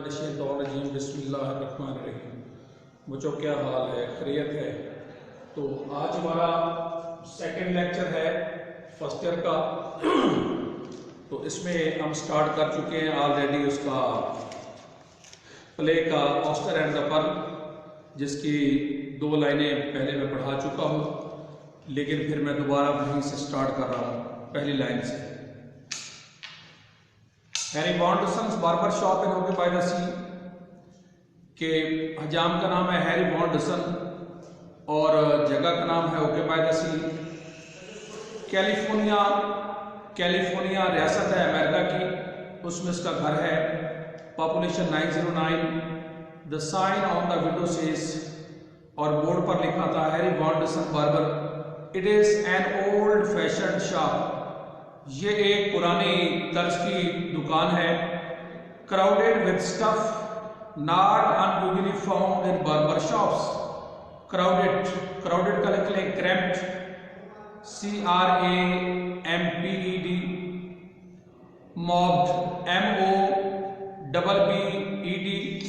बिस्मिल्लाहिर्रहमानिर्रहीम। बच्चों क्या हाल है, खैरियत है? तो आज हमारा सेकंड लेक्चर है फर्स्ट ईयर का। तो इसमें हम स्टार्ट कर चुके हैं ऑलरेडी उसका प्ले का ऑस्टर एंड द पर्ल, जिसकी 2 लाइनें पहले मैं पढ़ा चुका हूँ, लेकिन फिर मैं दोबारा वहीं से स्टार्ट कर रहा हूँ पहली लाइन से। Harry Wonderson's barber shop in occupy the sea, के हजाम का नाम है हैरी वॉन्डरसन और जगह का नाम है ऑक्यूपाई द सी। कैलिफोर्निया रियासत है अमेरिका की, उसमें इसका घर है। Population 909। The sign on the window says, और बोर्ड पर लिखा था Harry Wonderson barber. It is an old fashion shop, ये एक पुरानी तर्ज की दुकान है। Crowded with stuff not unusually found in barber shops. Crowded का लिख लें cramped, CRAMPED। Mobbed, MOBBED।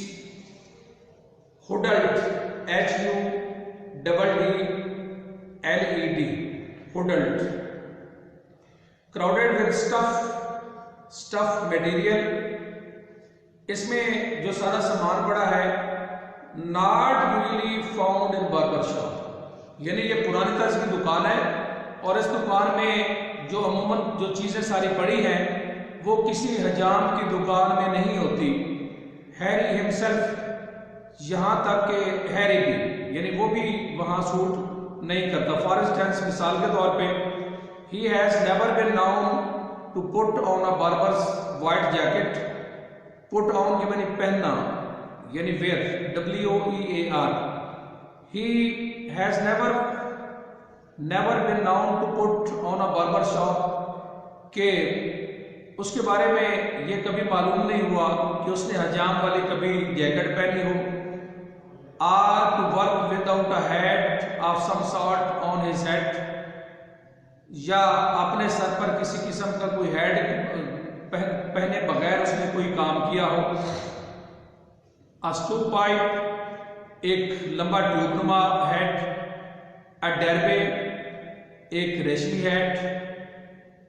Huddled, HUDDLED, huddled. Crowded with stuff material, इसमें जो सारा सामान पड़ा है not usually found in barber shop, यानी ये पुरानी तर्ज की दुकान है और इस दुकान में जो अमूमन जो चीजें सारी पड़ी हैं वो किसी हजाम की दुकान में नहीं होती। हैरी हिमसेल्फ, यहां तक कि हैरी भी, यानी वो भी वहां सूट नहीं करता। फॉर इंस्टेंस, मिसाल के तौर पे, he has never been known to put on a barber's white jacket। put on की माने पहनना, यानी wear, WEAR। he has never been known to put on a barber shop, के उसके बारे में ये कभी मालूम नहीं हुआ कि उसने हजाम वाली कभी जैकेट पहनी हो। or to work without a hat of some sort on his head, या अपने सर पर किसी किस्म का कोई हेड पहने बगैर उसने कोई काम किया हो। स्टूप पाइप, एक लंबा ट्यूबनुमा हेड। अ डरबे, एक रेशमी हेड।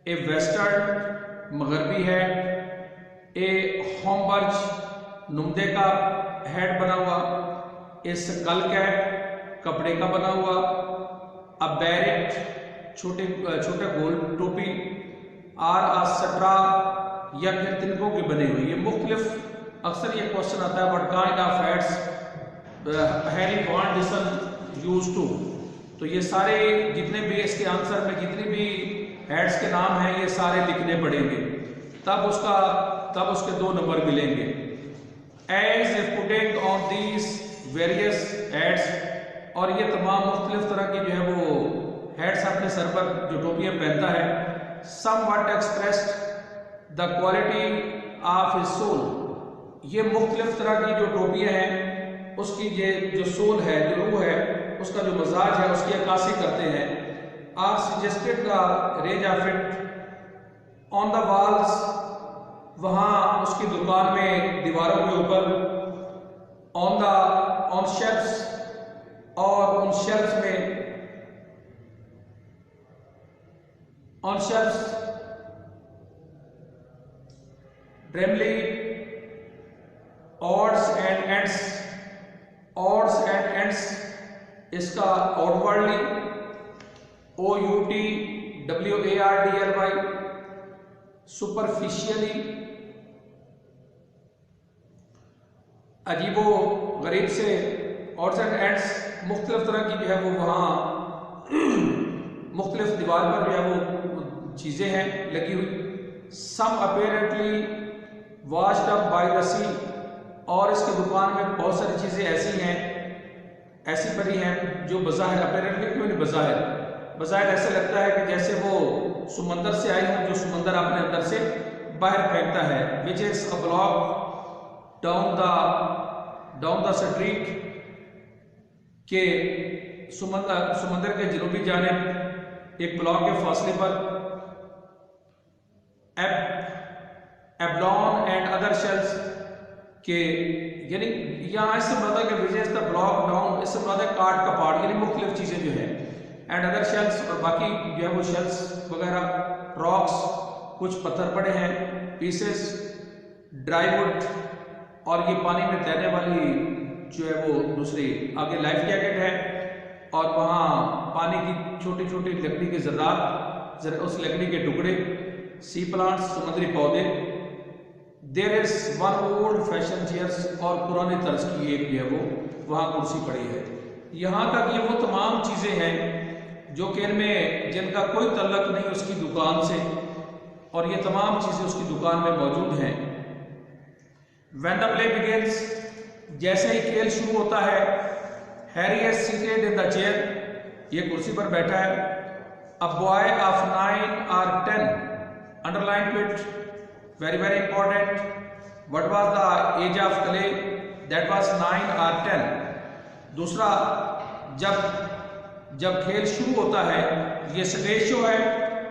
ए वेस्टर्न, मगरबी हेड। ए होमबर्ज, नुमदे का हेड बना हुआ। ए स्कल कैप, कपड़े का बना हुआ। अ बैरेट, छोटे गोल टोपी। आर सट्रा, या फिर तिनकों के बने हुए। ये मुख्तलिफ, अक्सर ये क्वेश्चन आता है what kind of hats Harry Wonderson used to. तो ये सारे जितने भी इसके आंसर में जितने भी हैट्स के नाम हैं ये सारे लिखने पड़ेंगे, तब उसके 2 नंबर मिलेंगे। As if putting on these various hats, और ये तमाम मुख्तलिफ तरह की जो है वो हेड्स अपने सर पर जो टोपियां पहनता है। Somewhat expressed the quality of his soul, ये मुख्तलिफ तरह की जो टोपियां हैं उसकी ये जो सोल है, जो रूह है, उसका जो मजाज है उसकी अक्कासी करते हैं। Are suggested the range of it on the walls, वहां उसकी दुकान में दीवारों के ऊपर। ऑन शेल्फ्स, और उन शेल्फ्स में on shelves। Bramley, odds and ends, इसका outwardly, OUTWARDLY, superficially। अजीबो गरीब से, odds and ends मुख्तलिफ तरह की जो है वो वहां मुख्तलिफ दीवार पर जो है वो चीजें हैं लगी हुई। Some apparently washed up by the sea, और इसकी दुकान में बहुत सारी चीजें ऐसी पड़ी हैं जो बज़ाहिर, अपेरेंटली क्यों नहीं, बज़ाहिर ऐसा लगता है कि जैसे वो समंदर से आई हो, जो समंदर अपने अंदर से बाहर फेंकता है। Which is a block down the street, के समंदर के जनूबी जानिब एक ब्लॉक के फासले पर। एब्लॉन एंड अदर शेल्स, कि यानी यहाँ इससे पता है कि विजेस द ब्लॉक डाउन, इससे पता है काट का पार्ट, यानी मुख्तलिफ चीज़ें जो है। एंड अदर शेल्स, और बाकी जो है वो शेल्स वगैरह, रॉक्स, कुछ पत्थर पड़े हैं, पीसेस, ड्राई वुड, और ये पानी में तैरने वाली जो है वो दूसरी आगे लाइफ जैकेट है, और वहाँ पानी की छोटी छोटी लकड़ी के ज़र्रात, उस लकड़ी के टुकड़े, सी प्लांट्स, समुद्री पौधे। There is one old fashion chairs, और पुराने तर्ज की एक जो है वो वहाँ कुर्सी पड़ी है। यहाँ तक ये वो तमाम चीज़ें हैं जो कि इनमें जिनका कोई तल्लक नहीं उसकी दुकान से, और ये तमाम चीज़ें उसकी दुकान में मौजूद हैं। व्हेन द प्ले बिगिंस, जैसे ही खेल शुरू होता है, Harry is seated in the chair, ये कुर्सी पर बैठा है। A boy of 9 or 10, underline to it, very very important, what was the age of Clay, that was 9 or 10। दूसरा, जब खेल शुरू होता है, ये स्टेज शो है,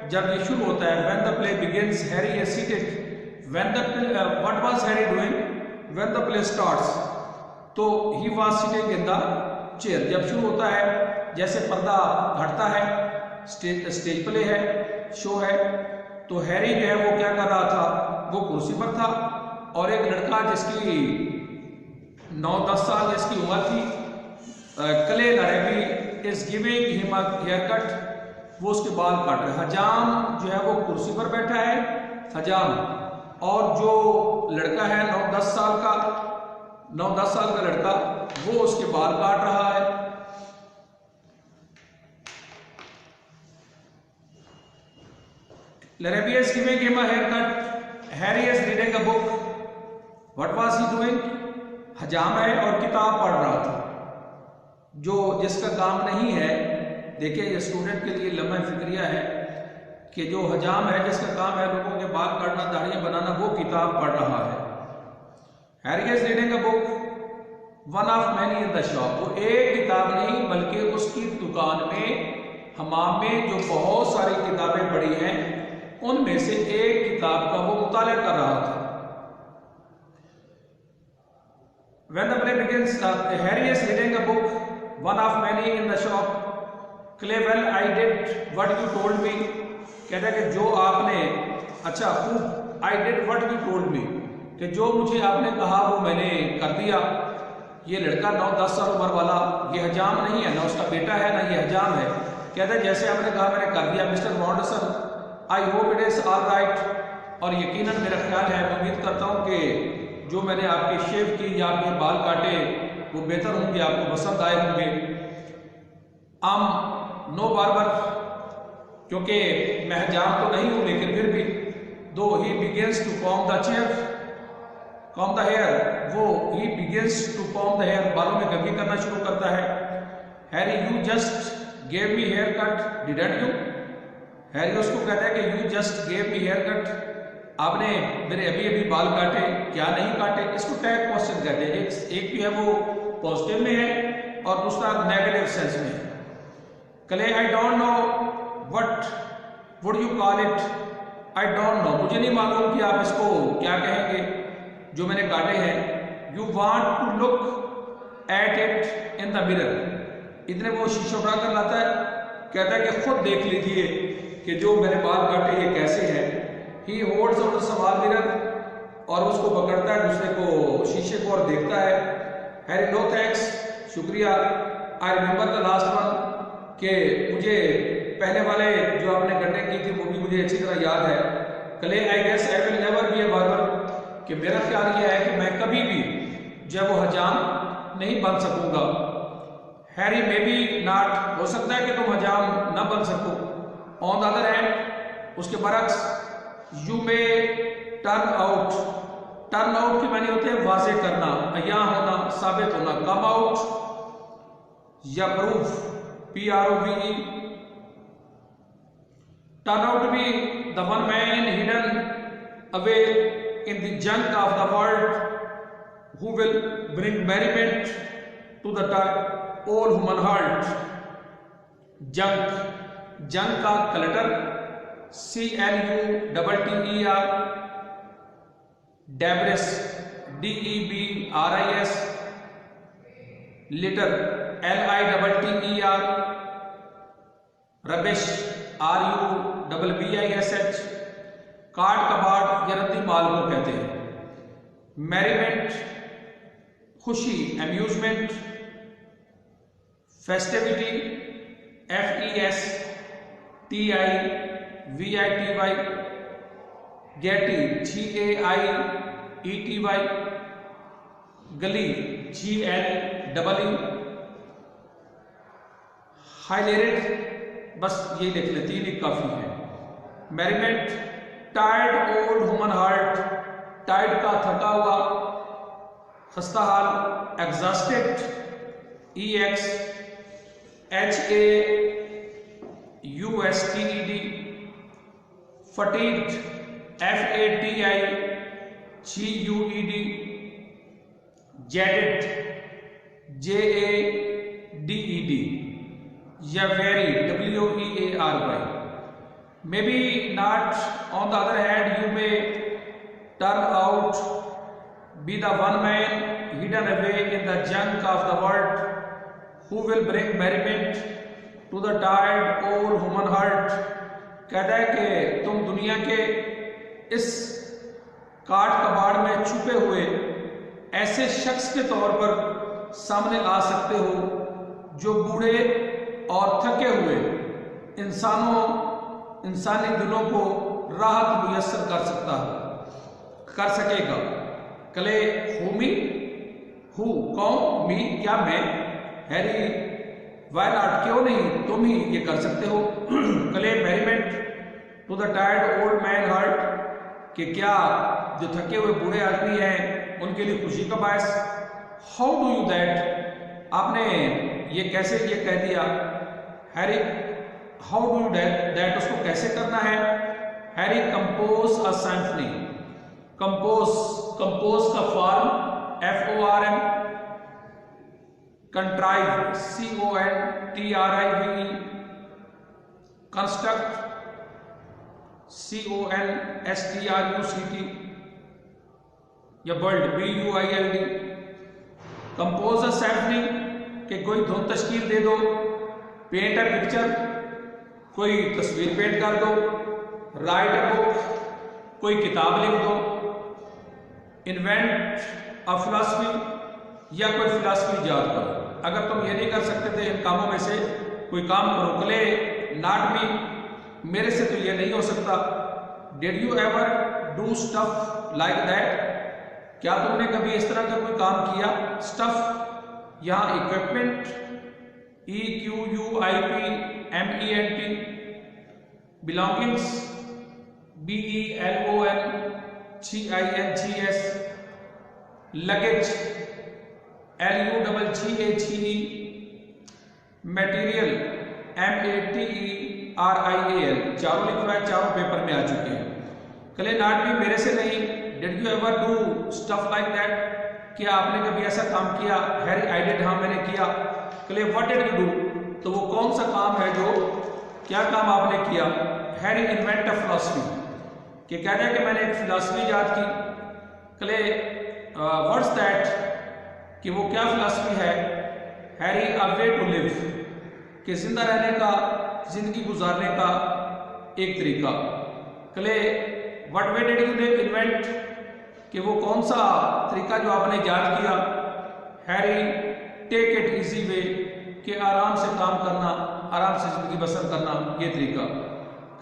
जब ये शुरू होता है, when the play begins Harry is seated, when the what was Harry doing when the play starts, तो he was sitting in the chair. जब शुरू होता है, जैसे पर्दा हटता है, स्टेज प्ले है, शो है, तो हैरी जो है वो क्या कर रहा था, वो कुर्सी पर था, और एक लड़का जिसकी 9-10 साल जिसकी उम्र थी, Clay Larrabee is giving him a hair cut, वो उसके बाल काट रहा है। हजाम जो है वो कुर्सी पर बैठा है, हजाम, और जो लड़का है 9-10 साल का, 9-10 साल का लड़का, वो उसके बाल काट रहा है। Larrabee is giving him a haircut. Harry is reading a book. What was he doing? हजाम है और किताब पढ़ रहा था। जो जिसका काम नहीं है, देखिए ये स्टूडेंट के लिए लम्हा फिक्रिया है कि जो हजाम है, जिसका काम है लोगों के बाल काटना, दाढ़ियां बनाना, वो किताब पढ़ रहा है। Harry is reading a book, one of many in the shop, वो एक किताब नहीं बल्कि उसकी दुकान में, हमाम में जो बहुत सारी किताबें पड़ी हैं, उनमें से एक किताब का वो मुताला कर रहा था। When the play begins, Harry is reading a book, one of many in the shop. Clay, well, I did what you told me. कहता है कि जो आपने, अच्छा, I did what you told me, कि जो मुझे आपने कहा वो मैंने कर दिया। ये लड़का 9-10 साल उम्र वाला, ये हजाम नहीं है, ना उसका बेटा है, ना ये हजाम है। कहता है जैसे आपने कहा मैंने कर दिया mister Wonderson, I hope it is all right, और यकीनन मेरा ख्याल है, मैं उम्मीद करता हूँ कि जो मैंने आपकी शेव की या आपके बाल काटे वो बेहतर होंगे, आपको पसंद आए होंगे। नो बार्बर, क्योंकि मैं हजाम तो नहीं हूँ, लेकिन फिर भी, though he begins to comb the chair, comb the hair, वो he begins to comb the hair, बालों में कंघी करना शुरू करता है। Harry, you just gave me hair cut, didn't you? Harry उसको कहता है कि you just gave me hair cut, आपने मेरे अभी अभी बाल काटे, क्या नहीं काटे? इसको टैग क्वेश्चन कहते हैं। एक जो है वो पॉजिटिव में है और दूसरा नेगेटिव सेंस में है। Clay, I don't know what would you call it, I don't know, मुझे नहीं मालूम कि आप इसको क्या कहेंगे जो मैंने काटे हैं। You want to look at it in the mirror, इतने वो शीशा उठा कर लाता है, कहता है कि खुद देख लीजिए कि जो मैंने बाल काटे ये कैसे हैं। ही holds on the small mirror, और उसको पकड़ता है, दूसरे को शीशे को, और देखता है। हैरी, नो थैंक्स, शुक्रिया। I remember the last one, कि मुझे पहले वाले जो आपने कटिंग की थी वो भी मुझे अच्छी तरह याद है। Clay, I guess I will never be a barber, कि मेरा ख्याल यह है कि मैं कभी भी जो वो हजाम नहीं बन सकूंगा। हैरी, मे बी नॉट, हो सकता है कि तुम हजाम न बन सको। ऑन द अदर हैंड, उसके बरक्स, you may turn out, turn out की मानी होते हैं वाजे करना, अया होना, साबित होना। कम आउट या proof, PROVE। Turn out be the one man hidden away in the junk of the world who will bring merriment to the all human heart। Junk, junk का clutter, CLUTTER। Debris, DEBRIS, litter LITTER, rubbish RUBBISH, कार्ड कबाड़ या रद्दी माल को कहते हैं। Merriment खुशी, amusement, festivity FESTIVITY, gaiety GAIETY, glee GLEE, hilarity, बस ये लिख ले, 3 ही काफी है। Merriment tired old human heart, tired का थका हुआ खस्ता हाल, exhausted EXHAUSTED, fatigued FATIGUED, jaded JADED, या weary WEARY। Maybe not. On the other hand, you may turn out be the one man hidden away in the junk of the world who will bring merriment to the tired old human heart। कहता है कि तुम दुनिया के इस काट कबाड़ में छुपे हुए ऐसे शख्स के तौर पर सामने आ सकते हो जो बूढ़े और थके हुए इंसानी दिलों को राहत मुयस्सर कर सकेगा। कले होमी, हु कौन, मी क्या मैं, हैरी वाई नॉट क्यों नहीं, तुम ही ये कर सकते हो। कले merriment to the tired old man heart, कि क्या जो थके हुए बूढ़े आदमी हैं उनके लिए खुशी का बायस। हाउ डू यू दैट, आपने ये कैसे ये कह दिया। Harry how do you that, उसको कैसे करना है। Harry compose a symphony, compose का form FORM, contrive CONTRIVE, construct CONSTRUCT, या world BUILD। Compose a symphony, कि कोई धुन तश्कील दे दो। पेंट अ पिक्चर, कोई तस्वीर पेंट कर दो। राइट अ बुक, कोई किताब लिख दो। इन्वेंट अ फिलॉसफी, या कोई फिलॉसफी ईजाद करो। अगर तुम ये नहीं कर सकते थे इन कामों में से कोई काम करो। कले नॉट मी, मेरे से तो ये नहीं हो सकता। Did you ever do stuff like that, क्या तुमने कभी इस तरह का कोई काम किया। स्टफ यहाँ equipment EQUIPMENT, belongings BELONGINGS, luggage LUGGAGE, material MATERIAL। चारों लिखा है, चारों पेपर में आ चुके हैं। कले नॉट भी, मेरे से नहीं। Did you ever do stuff like that, क्या आपने कभी ऐसा काम किया। हैरी आई डिड, हाँ मैंने किया। कले व्हाट डिड यू डू, तो वो कौन सा काम है जो, क्या काम आपने किया। हैरी इन्वेंट अ फिलॉसफी, कि कहते हैं कि मैंने एक फिलॉसफी ईजाद की। कले व्हाट्स दैट, कि वो क्या फिलॉसफी है। Harry a way to live, कि जिंदा रहने का, जिंदगी गुजारने का एक तरीका। Clay what way did you invent, कि वो कौन सा तरीका जो आपने ईजाद किया। Harry take it easy way, कि आराम से काम करना, आराम से जिंदगी बसर करना, ये तरीका।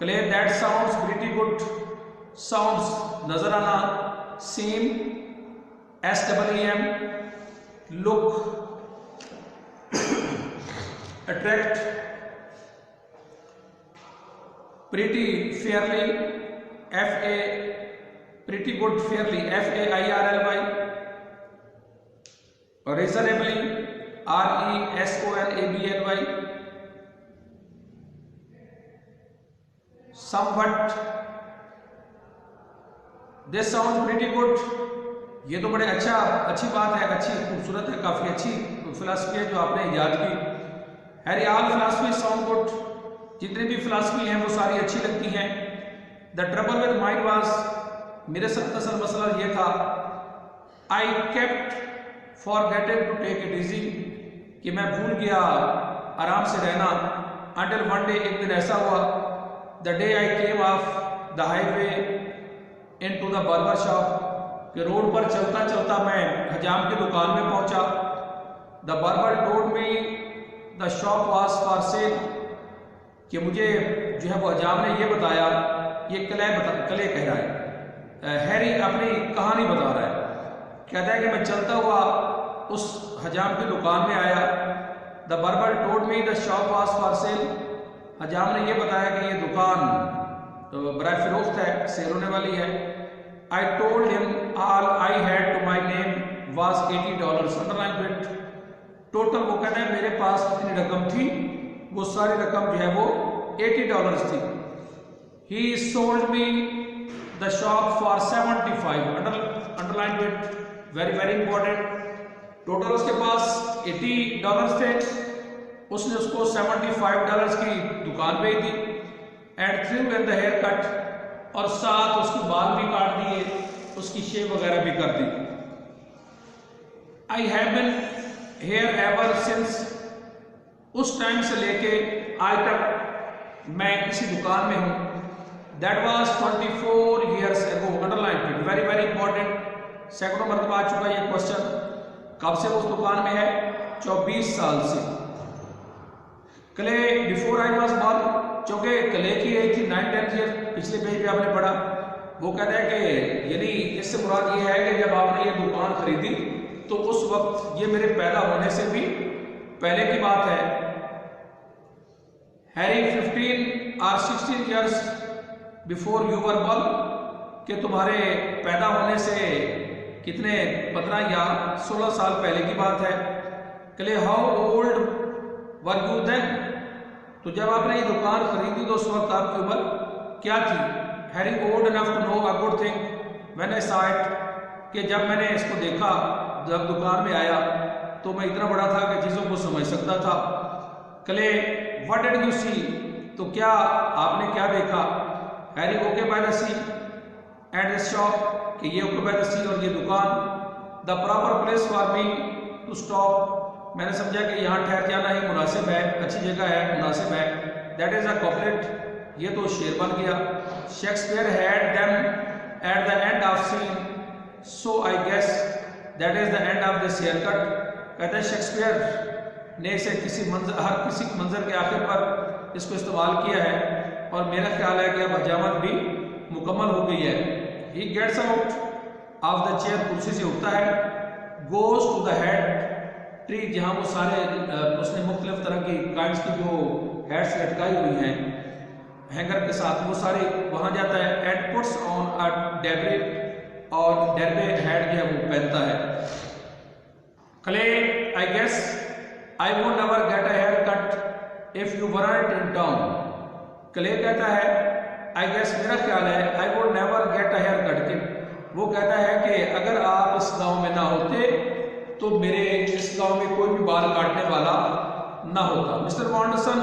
कले that sounds pretty good, sounds नजर आना, same SEEM, look, attract, pretty Fairlie pretty good fairly FAIRLY, reasonably RESONABLY, somewhat, this sounds pretty good, ये तो बड़े अच्छी बात है, अच्छी खूबसूरत है, काफी अच्छी फिलॉसफी है जो आपने ईजाद की। Harry all philosophy sound good, जितनी भी फिलॉसफी हैं वो सारी अच्छी लगती हैं। The trouble with mind was, मेरे साथ असल मसला ये था, I kept forgetted to take it easy, कि मैं भूल गया आराम से रहना। अंटिल वन डे, एक दिन ऐसा हुआ, the day I came of the highway into the barber shop, कि रोड पर चलता चलता मैं हजाम की दुकान में पहुंचा। The barber told me the shop was for sale, कि मुझे जो है वो हजाम ने ये बताया, ये कले कह रहा है, हैरी अपनी कहानी बता रहा है। कहता है कि मैं चलता हुआ उस हजाम की दुकान में आया। The barber told me the shop was for sale, हजाम ने ये बताया कि ये दुकान तो बराए फरोख्त है, सेल होने वाली है। I told him all I had to my name was $80, underline bit. Total वो कहते हैं मेरे पास कितनी रकम थी, वो सारी रकम जो है वो $80 थी। ही sold me the shop for 75, underline bit, very very important. Total उसके पास $80 थे, उसने उसको $75 की दुकान बेच दी। And threw in the hair cut, और साथ उसके बाल भी काट दिए, उसकी शेव वगैरह भी कर दी। I have been here ever since, उस टाइम से लेके आज तक मैं इसी दुकान में हूं। That was 24 years ago, underline it, very very important. सैकड़ों मरतबा आ चुका ये क्वेश्चन। कब से उस दुकान में है? 24 साल से। Clay before I was born, चूंकि क्ले की एज थी 9-10 ईयर, पिछले पेज पे आपने पढ़ा। वो कहता है कि यानी इससे मुराद ये है कि जब आपने ये दुकान खरीदी तो उस वक्त ये मेरे पैदा होने से भी पहले की बात है। Harry 15 or 16 years before you were born, कि तुम्हारे पैदा होने से कितने 15 या 16 साल पहले की बात है। Clay how old were you then, तो जब आपने ये दुकान खरीदी तो उस वक्त आपकी उम्र क्या थी? Harry old enough to know a good thing when I saw it, कि जब मैंने इसको देखा, जब दुकान में आया तो मैं इतना बड़ा था कि चीज़ों को समझ सकता था। Clay what did you see, तो क्या आपने क्या देखा? Harry okay by the sea and this shop, कि ये ओके बाय द सी और ये दुकान। The proper place for me to stop, मैंने समझा कि यहाँ ठहर जाना ही मुनासिब है, अच्छी जगह है, मुनासिब है। दैट इज अ कॉपलेट, ये तो शेर बन गया। Shakespeare had them at the end of scene, so I guess that is the end of this hair cut. कहते हैं शेक्सपियर ने इसे हर किसी मंजर के आखिर पर इसको इस्तेमाल किया है, और मेरा ख्याल है कि अब हजामत भी मुकम्मल हो गई है। He gets out of the chair, कुर्सी से उठता है। Goes to the head tree, जहाँ वो सारे उसने मुख्तलिफ तरह की काइंड्स की जो हेड्स लटकाई हुई हैं हैंगर के साथ, वो सारे वहाँ जाता है। एंड पुट्स ऑन अ डेब्रे, और डेब्रे हेड जो है वो पहनता है। Clay I guess I would never get a hair cut if you weren't in town. Clay कहता है आई गेस, मेरा ख्याल है, I would never get a hair cut, वो कहता है कि अगर आप इस गांव में ना होते तो मेरे इस गांव में कोई भी बाल काटने वाला ना होता। Mister Wonderson,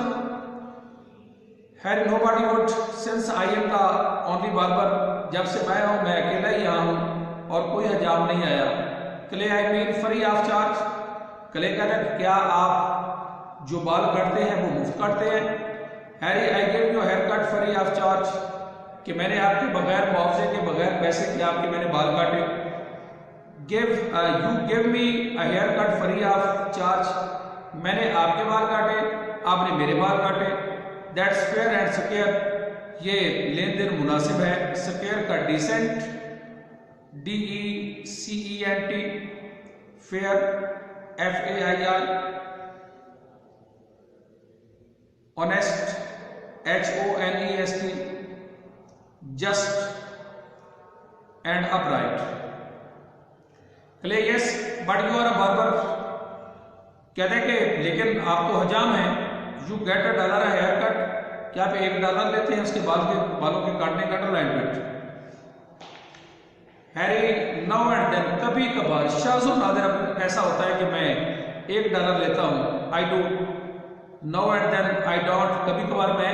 Harry nobody would since I am the only barber, जब से मैं हूं मैं अकेला ही यहाँ हूं और कोई हजाम नहीं आया। Clay I mean free of charge, clay कहता है क्या आप जो बाल काटते हैं वो मुफ्त काटते हैं? Harry I give you hair cut free of charge, कि मैंने आपके बगैर मुआवजे के, बगैर पैसे के आपके मैंने बाल काटे। You give me a hair cut free of charge, मैंने आपके बाल काटे, आपने मेरे बाल काटे। दैट्स फेयर एंड स्क्वेयर, ये लेन देन मुनासिब है। स्क्वेयर का decent, DECENT, fair FAIR, honest HONEST, just and upright. Clay yes but you are a barber, कहते हैं कि लेकिन आप तो हजाम हैं। You get $1 a hair cut, क्या आप $1 लेते हैं उसके बालों के काटने का? Underline. Harry now and then, कभी कभार, शाज़ो नादिर ऐसा होता है कि मैं $1 लेता हूं। I do, now and then I don't, कभी कभार मैं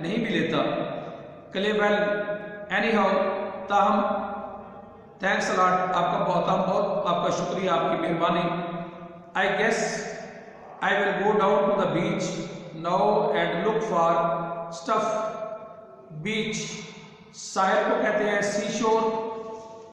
नहीं भी लेता। क्ले वेल एनी हाउ, ताहम, थैंक्स अलॉट, आपका बहुत आपका शुक्रिया, आपकी मेहरबानी। I guess I will go down to the beach now and look for stuff. Beach साहिल को कहते हैं सी शोर,